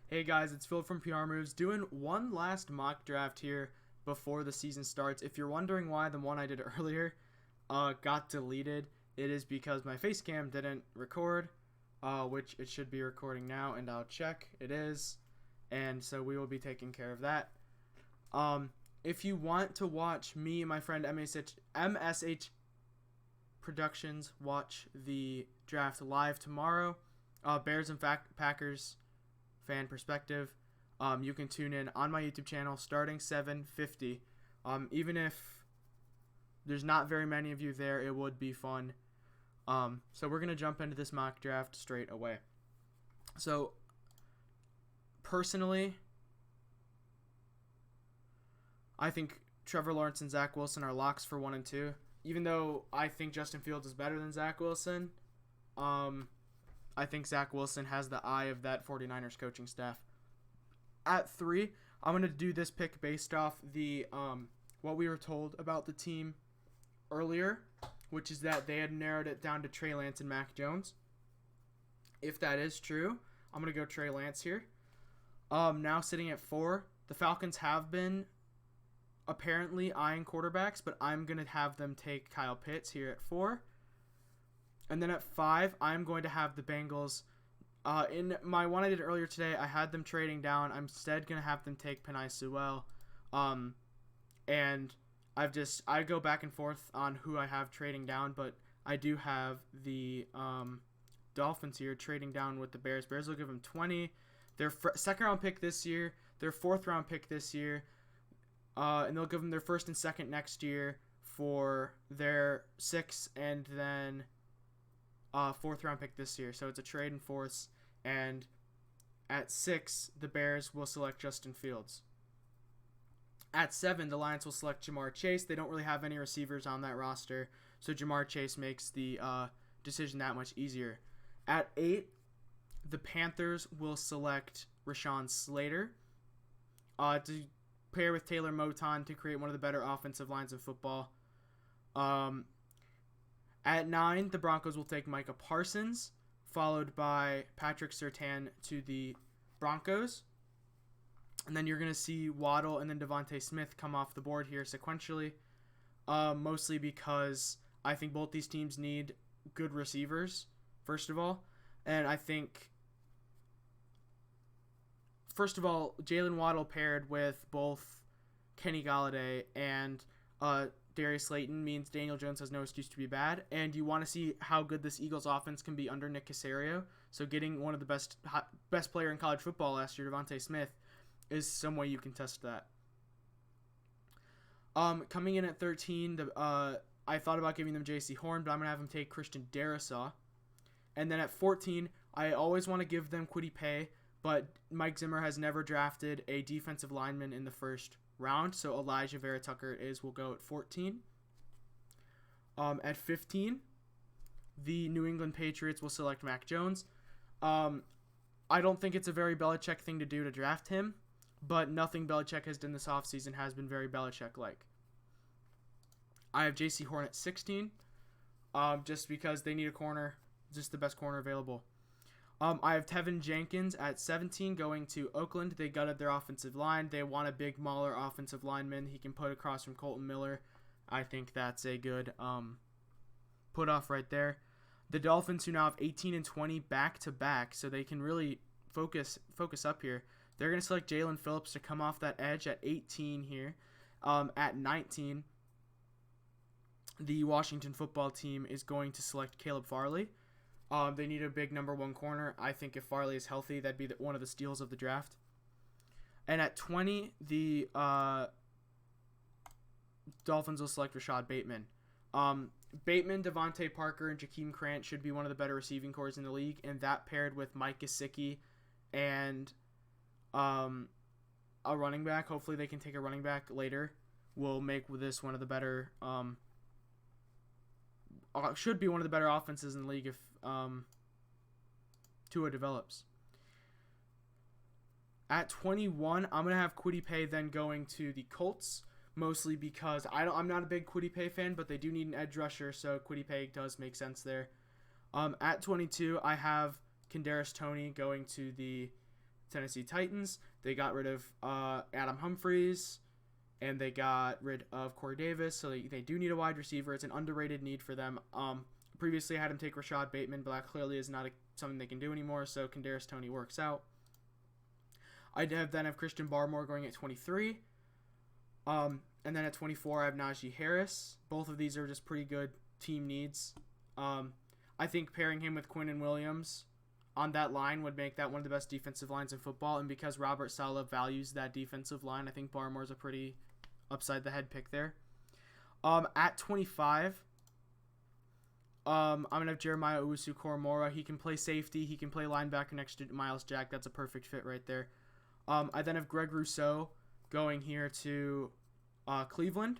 Hey guys, it's Phil from PR Moves doing one last mock draft here before the season starts. If you're wondering why the one I did earlier got deleted, it is because my face cam didn't record, which it should be recording now, and I'll check. It is, and so we will be taking care of that. If you want to watch me and my friend MSH Productions watch the draft live tomorrow, Bears and Packers fan perspective, you can tune in on my YouTube channel starting 7:50. Even if there's not very many of you there, it would be fun. So we're gonna jump into this mock draft straight away. So personally, I think Trevor Lawrence and Zach Wilson are locks for 1 and 2. Even though I think Justin Fields is better than Zach Wilson, I think Zach Wilson has the eye of that 49ers coaching staff. At 3, I'm going to do this pick based off the what we were told about the team earlier, which is that they had narrowed it down to Trey Lance and Mac Jones. If that is true, I'm going to go Trey Lance here. Now sitting at 4, the Falcons have been apparently eyeing quarterbacks, but I'm going to have them take Kyle Pitts here at 4. And then at 5, I'm going to have the Bengals. In my one I did earlier today, I had them trading down. I'm instead going to have them take Penei Sewell. And I go back and forth on who I have trading down, but I do have the Dolphins here trading down with the Bears. Bears will give them 20. Their second round pick this year, their fourth round pick this year, and they'll give them their first and second next year for their 6th and then fourth round pick this year. So it's a trade in fourths. And at 6, the Bears will select Justin Fields. At 7, the Lions will select Jamar Chase. They don't really have any receivers on that roster, so Jamar Chase makes the decision that much easier. At 8, the Panthers will select Rashawn Slater to pair with Taylor Moton to create one of the better offensive lines in football. At 9, the Broncos will take Micah Parsons, followed by Patrick Surtain to the Broncos. And then you're going to see Waddle and then Devontae Smith come off the board here sequentially, mostly because I think both these teams need good receivers, first of all. And I think, first of all, Jalen Waddle paired with both Kenny Golladay and Darius Slayton means Daniel Jones has no excuse to be bad, and you want to see how good this Eagles offense can be under Nick Caserio. So getting one of the best player in college football last year, Devontae Smith, is some way you can test that. Coming in at 13, I thought about giving them J.C. Horn, but I'm going to have them take Christian Darrisaw. And then at 14, I always want to give them Kwity Paye, but Mike Zimmer has never drafted a defensive lineman in the first round, so Elijah Vera Tucker will go at 14. At 15, the New England Patriots will select Mac Jones. I don't think it's a very Belichick thing to do to draft him, but nothing Belichick has done this offseason has been very Belichick-like. I have J.C. Horn at 16, just because they need a corner, just the best corner available. I have Tevin Jenkins at 17 going to Oakland. They gutted their offensive line. They want a big mauler offensive lineman he can put across from Colton Miller. I think that's a good put off right there. The Dolphins, who now have 18 and 20 back-to-back, so they can really focus up here. They're going to select Jalen Phillips to come off that edge at 18 here. At 19, the Washington football team is going to select Caleb Farley. They need a big number 1 corner. I think if Farley is healthy, that'd be one of the steals of the draft. And at 20, the Dolphins will select Rashad Bateman. Bateman, Devontae Parker, and Jakeem Grant should be one of the better receiving corps in the league, and that paired with Mike Gesicki and a running back. Hopefully they can take a running back later. Will make this one of the better should be one of the better offenses in the league if Tua develops. At 21, I'm going to have Kwity Paye then going to the Colts, mostly because I'm not a big Kwity Paye fan, but they do need an edge rusher, so Kwity Paye does make sense there. At 22, I have Kadarius Toney going to the Tennessee Titans, they got rid of Adam Humphries, and they got rid of Corey Davis, so they do need a wide receiver. It's an underrated need for them. Previously, I had him take Rashad Bateman, but that clearly is not something they can do anymore, so Kadarius Toney works out. I then have Christian Barmore going at 23. And then at 24, I have Najee Harris. Both of these are just pretty good team needs. I think pairing him with Quinnen Williams on that line would make that one of the best defensive lines in football. And because Robert Saleh values that defensive line, I think Barmore's a pretty upside-the-head pick there. At 25, I'm going to have Jeremiah Owusu-Koramoah. He can play safety. He can play linebacker next to Myles Jack. That's a perfect fit right there. I then have Greg Rousseau going here to Cleveland.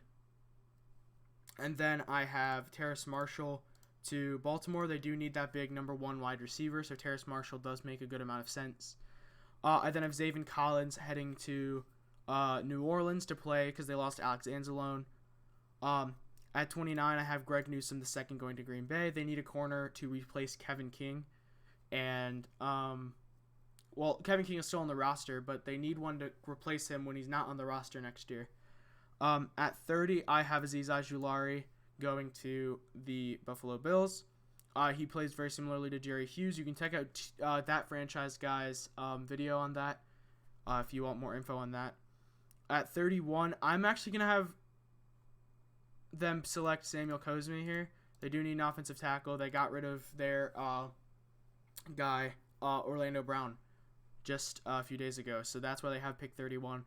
And then I have Terrace Marshall to Baltimore. They do need that big number 1 wide receiver, so Terrace Marshall does make a good amount of sense. I then have Zaven Collins heading to New Orleans to play because they lost Alex Anzalone. At 29, I have Greg Newsome II going to Green Bay. They need a corner to replace Kevin King. And, Kevin King is still on the roster, but they need one to replace him when he's not on the roster next year. At 30, I have Azizajulari going to the Buffalo Bills. He plays very similarly to Jerry Hughes. You can check out that franchise guy's video on that if you want more info on that. At 31, I'm actually going to have them select Samuel Cosme here. They do need an offensive tackle. They got rid of their guy, Orlando Brown, just a few days ago. So that's why they have pick 31.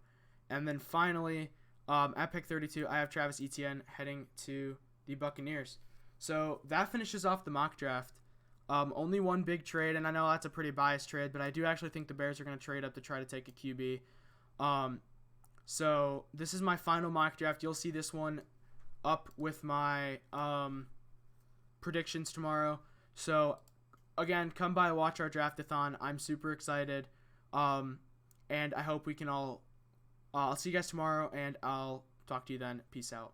And then finally, at pick 32, I have Travis Etienne heading to the Buccaneers. So that finishes off the mock draft. Only one big trade, and I know that's a pretty biased trade, but I do actually think the Bears are going to trade up to try to take a QB. So this is my final mock draft. You'll see this one up with my predictions tomorrow. So again, come by, watch our Draft-A-Thon. I'm super excited. And I hope we can all I'll see you guys tomorrow, and I'll talk to you then. Peace out.